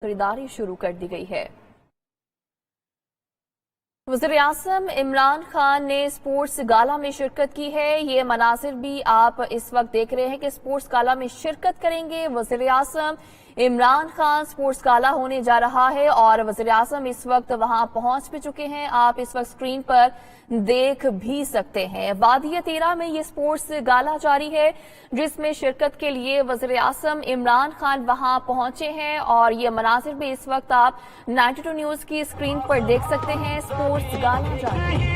खरीदारी शुरू कर दी गई है। वज़ीर-ए-आज़म इमरान खान ने स्पोर्ट्स गाला में शिरकत की है। ये मनाजिर भी आप इस वक्त देख रहे हैं कि स्पोर्ट्स गाला में शिरकत करेंगे वज़ीर-ए-आज़म इमरान खान। स्पोर्ट्स गाला होने जा रहा है और वज़ीर-ए-आज़म इस वक्त वहां पहुंच भी चुके हैं। आप इस वक्त स्क्रीन पर देख भी सकते हैं। वादिया तेरा में ये स्पोर्ट्स गाला जारी है, जिसमें शिरकत के लिए वज़ीर-ए-आज़म इमरान खान वहां पहुंचे हैं और ये मनाजिर भी इस वक्त आप 92 न्यूज की स्क्रीन पर देख सकते हैं। स्पोर्ट्स गाला जारी है।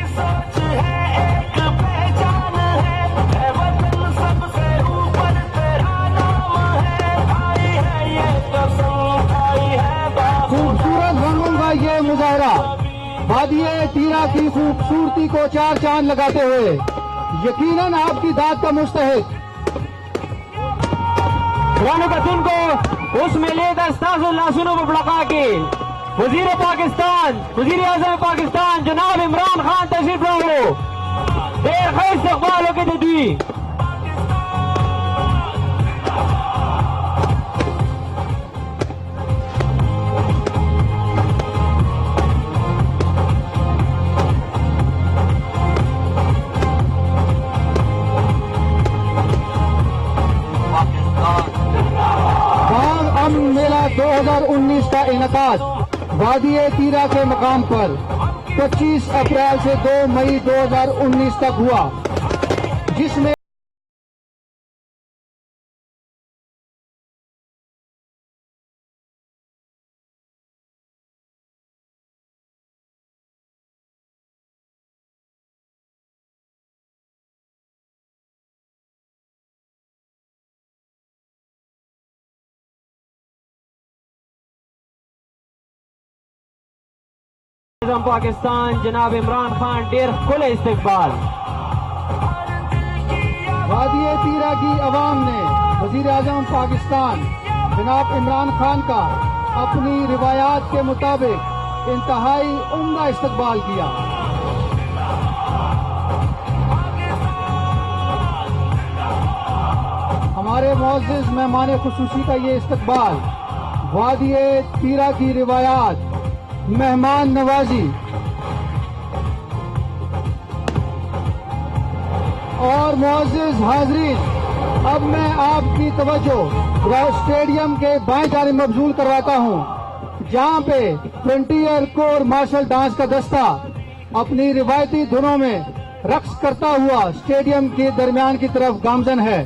खूबसूरत रंगों का ये मुजाहरा वादिये तीरा की खूबसूरती को चार चांद लगाते हुए यकीनन आपकी दाद का मुस्तहिक को उसमें लेकर सुनो बड़का के वजीर पाकिस्तान वजीर आजम पाकिस्तान जनाब इमरान खान तशरीफ लाओ देर खैर इस्तकबाल के तदवी मेला 2019 का इनेकाद वादिये तीरा के मकाम पर 25 अप्रैल से 2 मई 2019 तक हुआ, जिसमें पाकिस्तान जनाब इमरान खान डेर खुले इस्तकबाल। वादिये तीरा की अवाम ने वजीर आजम पाकिस्तान जनाब इमरान खान का अपनी रिवायात के मुताबिक इंतहाई उम्दा इस्तकबाल किया। हमारे मुअज़्ज़िज़ मेहमान खुसूसी का ये इस्तकबाल वादिये तीरा की रिवायात, मेहमान नवाजी और मुअज़्ज़िज़ हाज़रीन, अब मैं आपकी तवज्जो स्टेडियम के बाएं जानिब मबजूल करवाता हूं, जहां पे फ्रंटियर कोर मार्शल डांस का दस्ता अपनी रिवायती धुनों में रक्स करता हुआ स्टेडियम के दरमियान की तरफ गामजन है।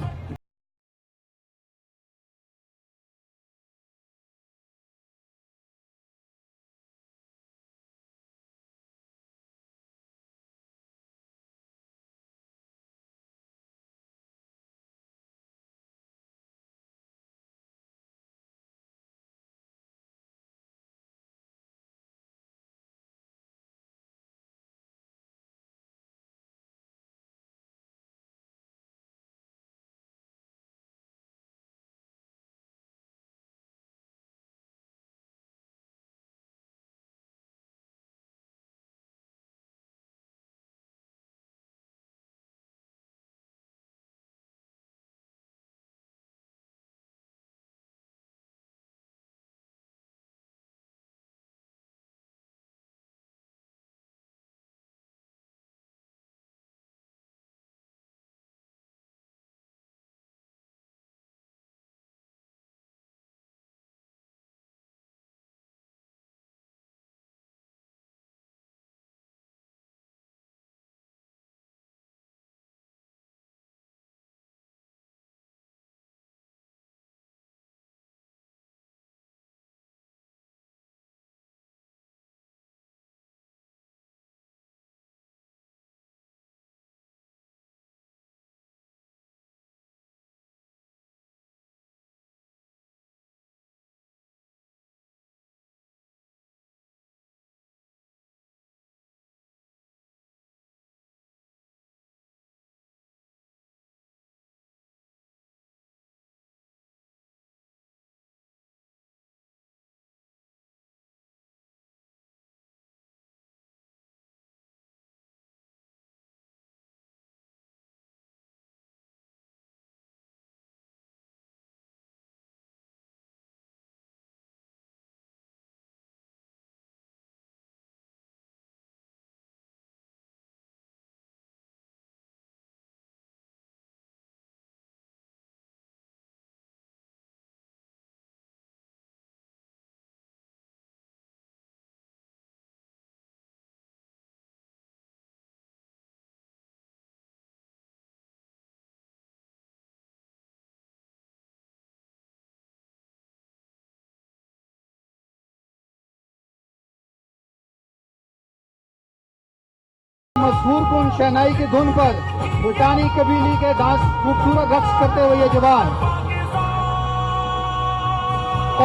मशहूर कुन शहनाई की धुन पर भूटानी कबीले के डांस खूबसूरत रक्स करते हुए ये जवान,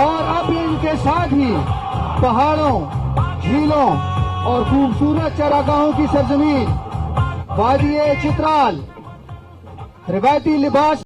और अब इनके साथ ही पहाड़ों, झीलों और खूबसूरत चरागाहों की सरजमीन वादिये चित्राल रिवायती लिबास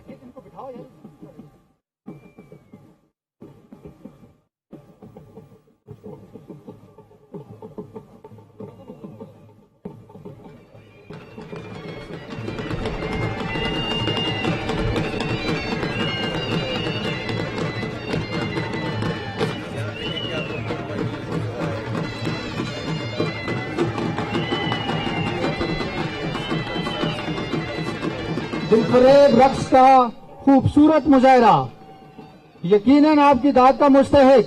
इनको बिठाओ यार। दिलफरेब रक्स का खूबसूरत मुजाहरा यकीनन आपकी दाद का मुस्तहिक।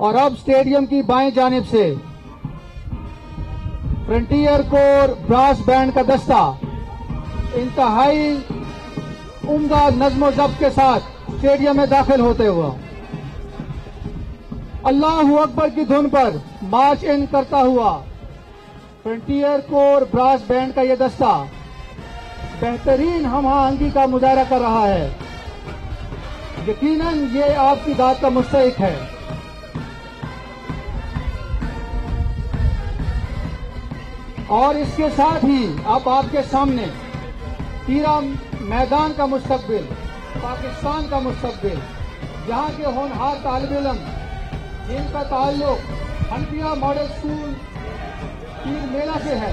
और अब स्टेडियम की बाएं जानिब से फ्रंटियर कोर ब्रास बैंड का दस्ता इंतहाई उम्दा नज्म ज़ब्त के साथ स्टेडियम में दाखिल होते हुआ अल्लाहू अकबर की धुन पर मार्च इन करता हुआ फ्रंटियर कोर ब्रास बैंड का यह दस्ता बेहतरीन हम-आहंगी का मुजाहरा कर रहा है। यकीनन ये आपकी दाद का मुस्तहिक है। और इसके साथ ही अब आपके सामने तीरा मैदान का मुस्तकबिल, पाकिस्तान का मुस्तकबिल, यहाँ के होनहार तालिब इल्म जिनका ताल्लुक हनफिया मॉडल स्कूल तीर मेला से है।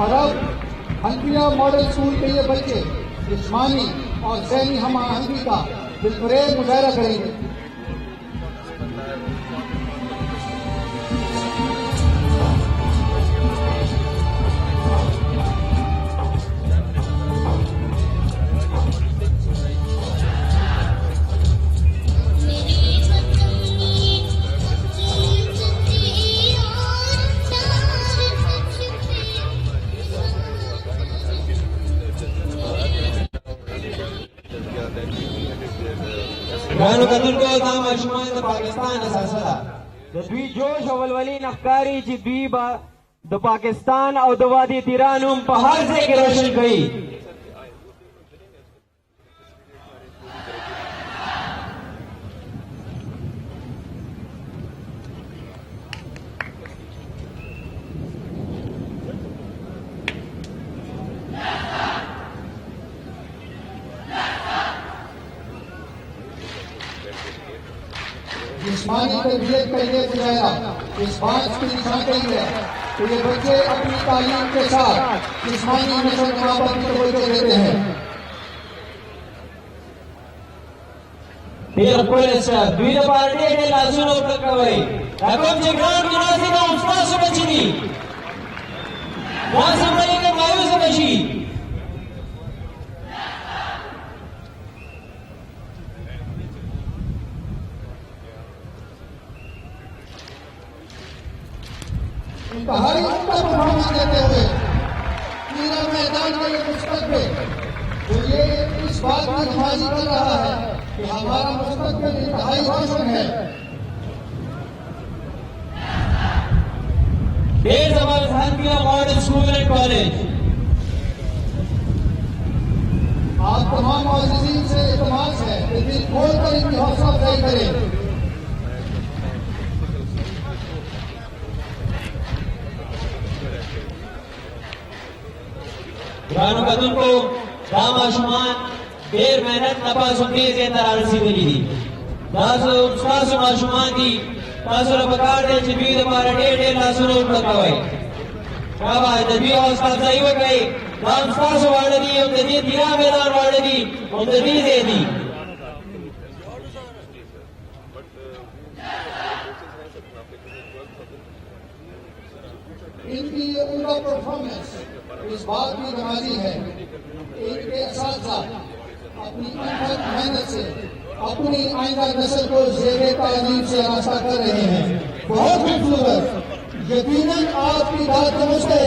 और अब हनफिया मॉडल स्कूल के ये बच्चे जिस्मानी और ज़हनी हम आहंगी का बिलकुल मुजाहरा करेंगे। Gano katulko tama shuman da Pakistan asasada. Da dwi josh awalwali nafkari ji dwi ba da Pakistan au da wadi tiranum pahar se ke roshan kai. जिस्मानी तरबियत का ये मुजाहरा इस बात की निशानी है कि ये बच्चे अपनी तालीम के साथ जिस्मानी नशो नमा पर भी तवज्जो देते हैं। Dear Professor, dwi da party ke lazuno prakawai. Akom jigran minasi da ustaz subachini. Wasam bali ke mayu subachi. इंतहाई उनका परफॉर्मेंस देते हुए पूरा मैदान का ये मुस्तकबिल तो ये इस बात की नुमाइश कर रहा है कि हमारा मुस्तकबिल इंतहाई रोशन है। Dear Jamal Hanfiya Modern School and College. आप तमाम मुअज़्ज़िज़ीन से इल्तिमास है कि दिल खोलकर इनकी हौसला अफजाई करें। Gano katulko tama shuman der mehnat napas unti se tarar sidhi di. Dasu ustaz shuman di tasu la bakar de chibi da para de lasu ro pakawai. Kaba da bi ustaz sai wa kai. Dam ustaz wale di und di tira medan wale di und di de di. इनकी ये उनका performance इस बात की नमाजी है इनके साथ साथ अपनी अनथक मेहनत से अपनी आइंदा नस्ल को ज़ेरे तालीम से आशा कर रहे हैं। बहुत खूबसूरत यकीनन आपकी बात दुरुस्त है।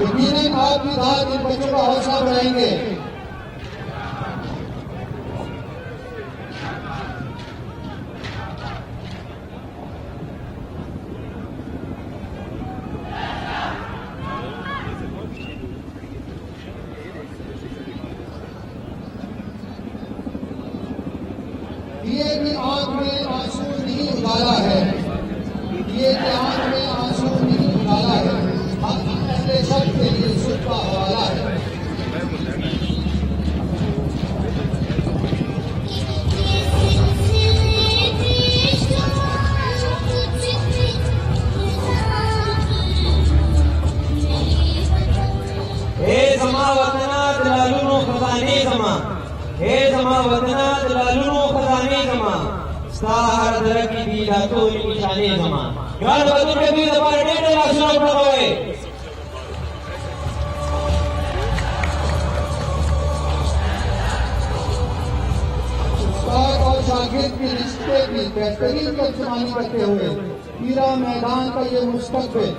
यकीनन आपकी बात इन बच्चों का हौसला बढ़ाएंगे। दिए की आंख में आंसू नहीं उतारा है, दिए की आंख में आंसू नहीं उतारा है, ऐसे सब के लिए सुख का हवाला है। हे जमा वतना दलालुनो खजाने जमा हे जमा वतना दलालुनो खजाने जमा साहर दरकी दीला तो निशाने जमा गान बदल के भी दबा डेढ़ लाख सुनो पड़ोए उस्ताद और शागिर्द के रिश्ते की बेहतरीन तर्जुमानी करते हुए हीरा मैदान का ये मुस्तकबिल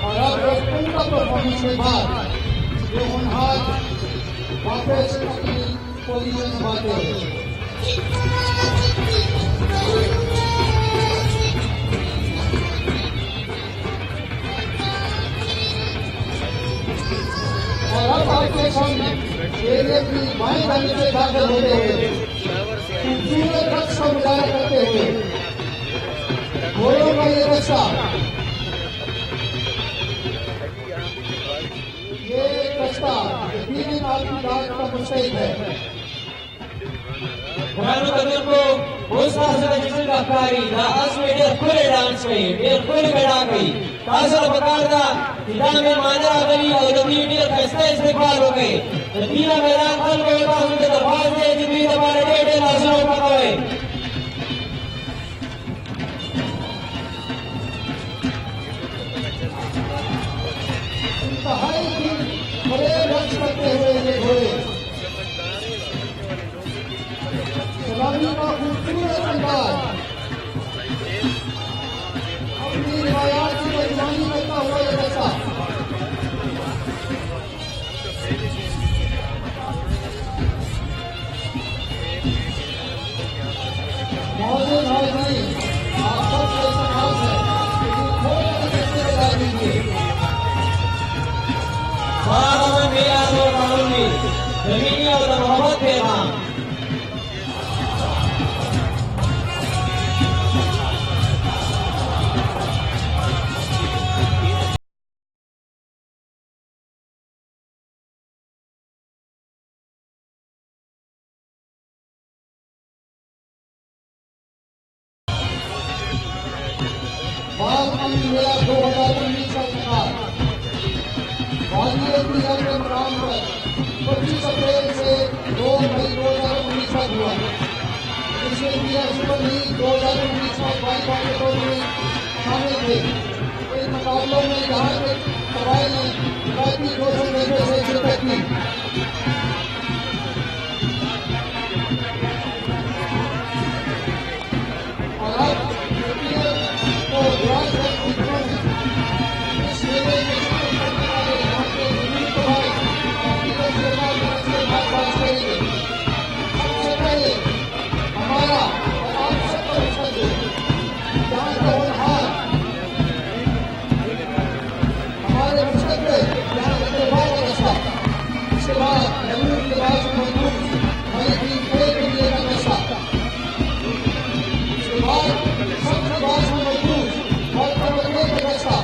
और अब एक उनका परफॉर्मेंस के बाद जो होनहार वापस अपनी पोजीशन संभालते हैं। और अब आपके सामने स्टेडियम की बाएं जाने से दाखिल होते हुए खूबसूरत रक्स का मुजाहरा करते हुए घोड़ों का ये दस्ता, ये दस्ता यकीनन आपकी डाक का मुस्तहिक है। Granu Kadurko, Ustasa Jisul Afkari, the Asmedia Kule dance में, ये Kule बैठा गई, ताज़ा पकारदा, इधर में माना गई और जब ये फैसला इस्तेमाल हो गए, तीन मैदान खल गए तो उनके दरबार में जितनी हमारे डेटे लाशों पकाए। इंतहाई बड़े रक्स करते हुए ये घोड़े सलामी का खूबसूरत अंदाज, अपनी रिवायात की मेजबानी करता हुआ ये दस्ता मौजूद हाज़रीन, आप सबसे सवाल है कि घोड़े के दस्ते बता दीजिए। साहब मेरा तो कानूनी, जमीनी और मोहब्बत के नाम। बाल मेला 2019 का इंतजार वाजिब क्रिया के मुकाम पर 25 अप्रैल से 2 मई 2019 तक हुआ। इसमें इंडिया सुपर लीग 2019 में क्वालिफायर के तौर में शामिल थे। इन मुकाबलों में यहाँ के कबाइल ने काफी जोशों में से शिरकत की। और अब को ग्रास रूट में इस मेले में शिरकत करने वाले यहाँ के विभिन्न कबाइल अपनी सरकार से बात करेंगे। सबसे पहले हमारा और आप सबका मुस्तकबिल, यहाँ का होनहार, हमारे मुस्तकबिल यहाँ का त्योहार का दस्ता, इसके बाद मजबूत लिबास मजबूत मलिकी खेल के लिए का दस्ता, इसके बाद सब लिबास मजबूत और तवज्जो का दस्ता,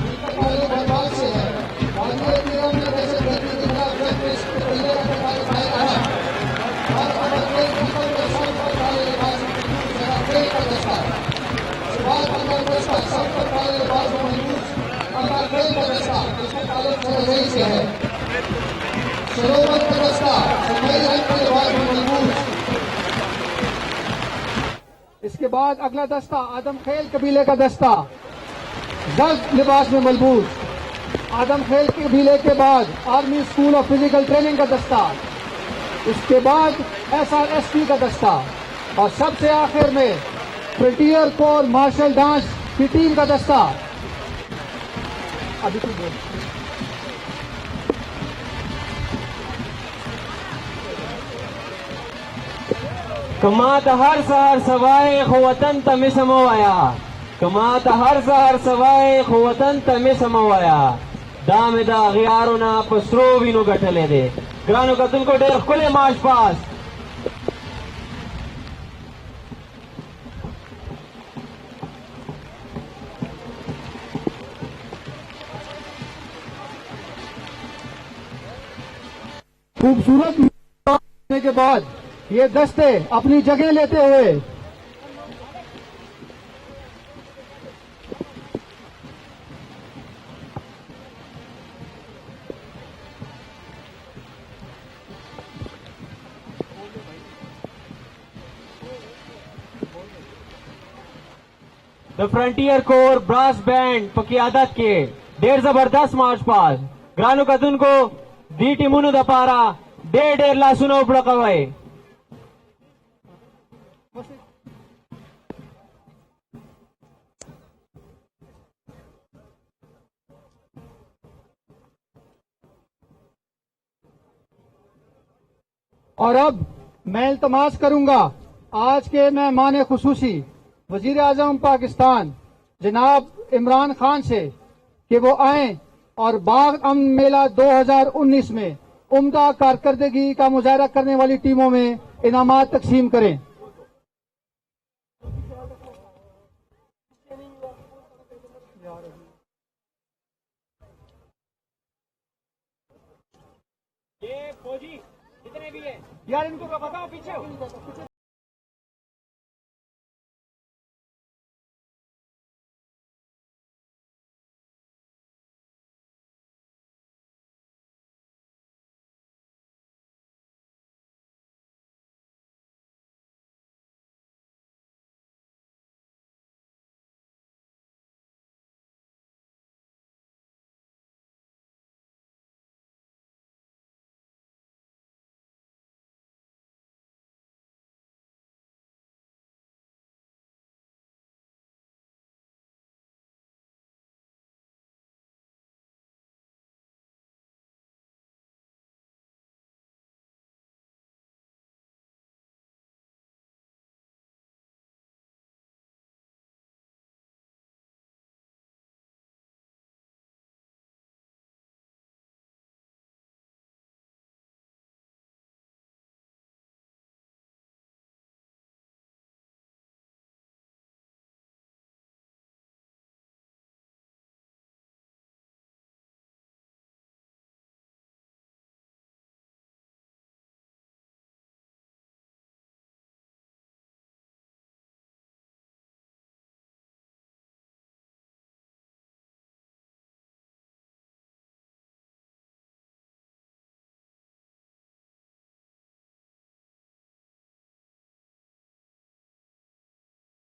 इसका ताल्लुक बर्बाद से है। वाजिब क्रिया में वैसे धरती के खिलाफ जंग में इसके पहले का प्रकार दिखाया है। और तवज्जो फसल के सब पर काले लिबास जरा खेल का दस्ता, इसके बाद अंदर दस्ता सब पर काले लिबास मजबूत अंदर खेल का दस्ता, इसका ताल्लुक सरहदी से है। सरोवर का दस्ता सफेद रंग के लिबास में मजबूत। इसके बाद अगला दस्ता आदमखेल कबीले का दस्ता, जर्द लिबास में मलबूस। आदमखेल कबीले के बाद army school of physical training का दस्ता, इसके बाद SRSP का दस्ता और सबसे आखिर में फ्रंटियर कोर मार्शल डांस की टीम का दस्ता। अभी तुम बोल। कमात हर सहर सवाए खुवतन तमे समवाया, कमात हर सहर सवाए खुवतन तमे समवाया, दाम दा अगियारो ना पसरो विनो गठले दे। ग्रानो कतुल को डेर खुले मार्च पास। खूबसूरत होने के बाद ये दस्ते अपनी जगह लेते हुए the Frontier Corps brass band पकियादत के डेढ़ जबरदस्त मार्च पास। ग्रानो कतुन को दी टीमुनु दपारा डेढ़ लासुनो उपड़कवाए। और अब मैं इल्तमास करूंगा आज के मेहमान खुसूसी वजीर आजम पाकिस्तान जनाब इमरान खान से कि वो आए और बाग अमन मेला 2019 में उम्दा कारकर्दगी का मुजाहरा करने वाली टीमों में इनामात तकसीम करें। ये फौजी जितने भी है यार इनको बताओ पीछे।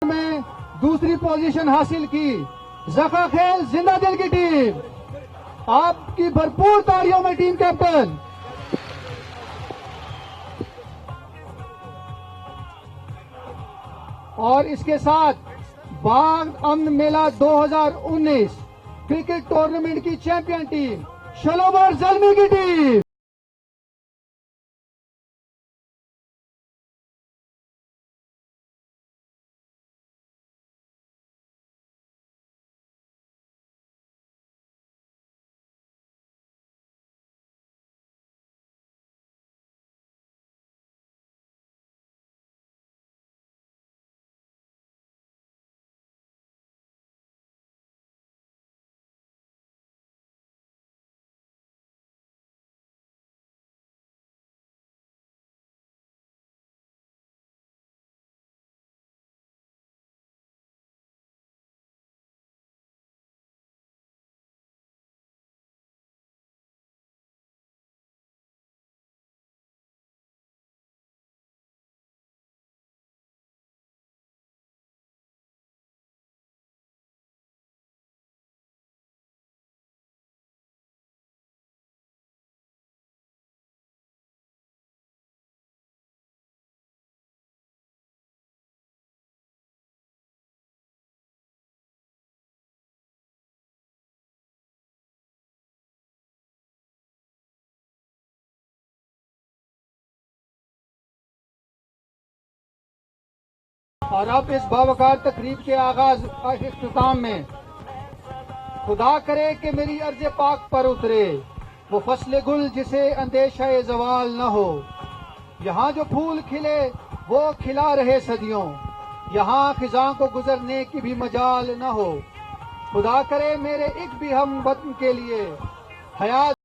में दूसरी पोजीशन हासिल की जखा खेल जिंदा दिल की टीम। आपकी भरपूर तालियों में टीम कैप्टन। और इसके साथ बाग अमन मेला 2019 क्रिकेट टूर्नामेंट की चैंपियन टीम शलोबर जलमी की टीम। और अब इस बावकार तकरीब के आगाज इख्तिताम में खुदा करे कि मेरी अर्ज पाक पर उतरे वो फसले गुल जिसे अंदेशा जवाल न हो। यहाँ जो फूल खिले वो खिला रहे सदियों, यहाँ खिजां को गुजरने की भी मजाल न हो। खुदा करे मेरे एक भी हम वतन के लिए हयात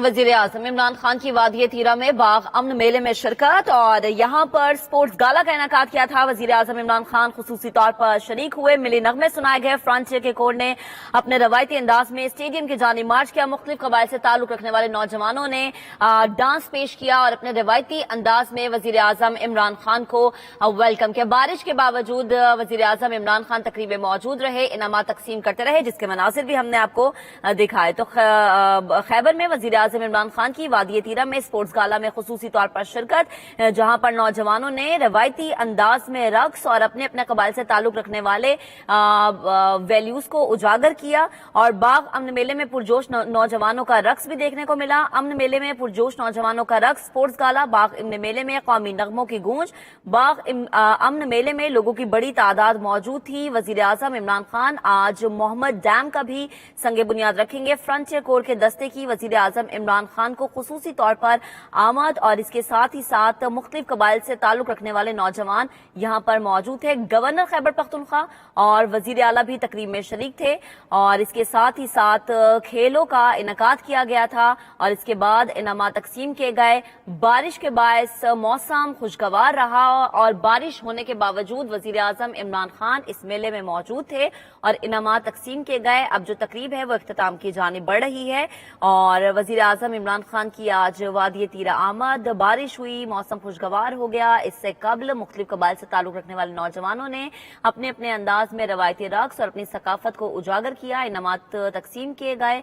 वज़ीर-ए-आज़म इमरान खान की वादिय तीरा में बाग अमन मेले में शिरकत और यहाँ पर स्पोर्ट्स गाला का इनेकाद किया था। वज़ीर-ए-आज़म इमरान खान खुसूसी तौर पर शरीक हुए। मिली नगमे सुनाए गए। फ्रंटियर के कोर ने अपने रवायती अंदाज में स्टेडियम की जानिब मार्च किया। मुख्तलिफ कबाइल से ताल्लुक रखने वाले नौजवानों ने डांस पेश किया और अपने रवायती अंदाज में वज़ीर-ए-आज़म इमरान खान को वेलकम किया। बारिश के बावजूद वज़ीर-ए-आज़म इमरान खान तकरीब में मौजूद रहे, इनामात तकसीम करते रहे, जिसके मनासिर भी हमने आपको दिखाए। तो खैबर में वज़ीर आज़म इमरान खान की वादिय तीरा में स्पोर्ट्स गाला में खुसूसी तौर पर शिरकत, जहां पर नौजवानों ने रवायती अंदाज में रक्स और अपने अपने कबाइल से ताल्लुक रखने वाले वैल्यूज को उजागर किया। और बाग अमन मेले में पुरजोश नौजवानों का रक्स भी देखने को मिला। अमन मेले में पुरजोश नौजवानों का रक्स, स्पोर्ट्स गाला, बाग अमन मेले में कौमी नगमों की गूंज। बाग अमन मेले में लोगों की बड़ी तादाद मौजूद थी। वज़ीर आज़म इमरान खान आज मोहम्मद डैम का भी संगे बुनियाद रखेंगे। फ्रंटियर कोर के दस्ते की वज़ीर आज़म इमरान खान को खुसूसी तौर पर आमद और इसके साथ ही साथ मुख्तलिफ कबाइल से ताल्लुक रखने वाले नौजवान यहाँ पर मौजूद थे। गवर्नर खैबर पख्तूनख्वा और वजीर आला भी तकरीब में शरीक थे और इसके साथ ही साथ खेलों का इनेकाद किया गया था और इसके बाद इनामात तकसीम किए गए। बारिश के बायस मौसम खुशगवार रहा और बारिश होने के बावजूद वजीर आजम इमरान खान इस मेले में मौजूद थे और इनामात तकसीम किए गए। अब जो तकरीब है वो इख्तिताम की जानिब बढ़ रही है और वजीर आजम इमरान खान की आज वादिय तीरा आमद, बारिश हुई, मौसम खुशगवार हो गया। इससे कबल मुख्तलिफ कबाइल से ताल्लुक रखने वाले नौजवानों ने अपने अपने अंदाज में रवायती रक्स और अपनी सकाफत को उजागर किया। इनामात तकसीम किए गए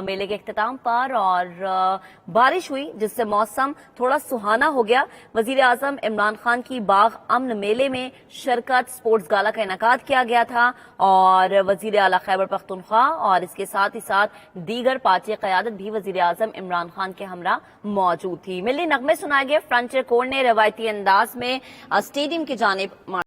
मेले के इख्तिताम पर और बारिश हुई जिससे मौसम थोड़ा सुहाना हो गया। वजीर आजम इमरान खान की बाग अमन मेले में शिरकत, स्पोर्ट्स गाला का इनेकाद किया गया था और वजीर आला खैबर पख्तूनख्वा और इसके साथ ही साथ दीगर पार्टी क़यादत भी वजीर आजम इमरान खान के हमरा मौजूद थी। मिली नगमे सुनाए गए। फ्रंटियर कोर ने रवायती अंदाज में स्टेडियम की जानिब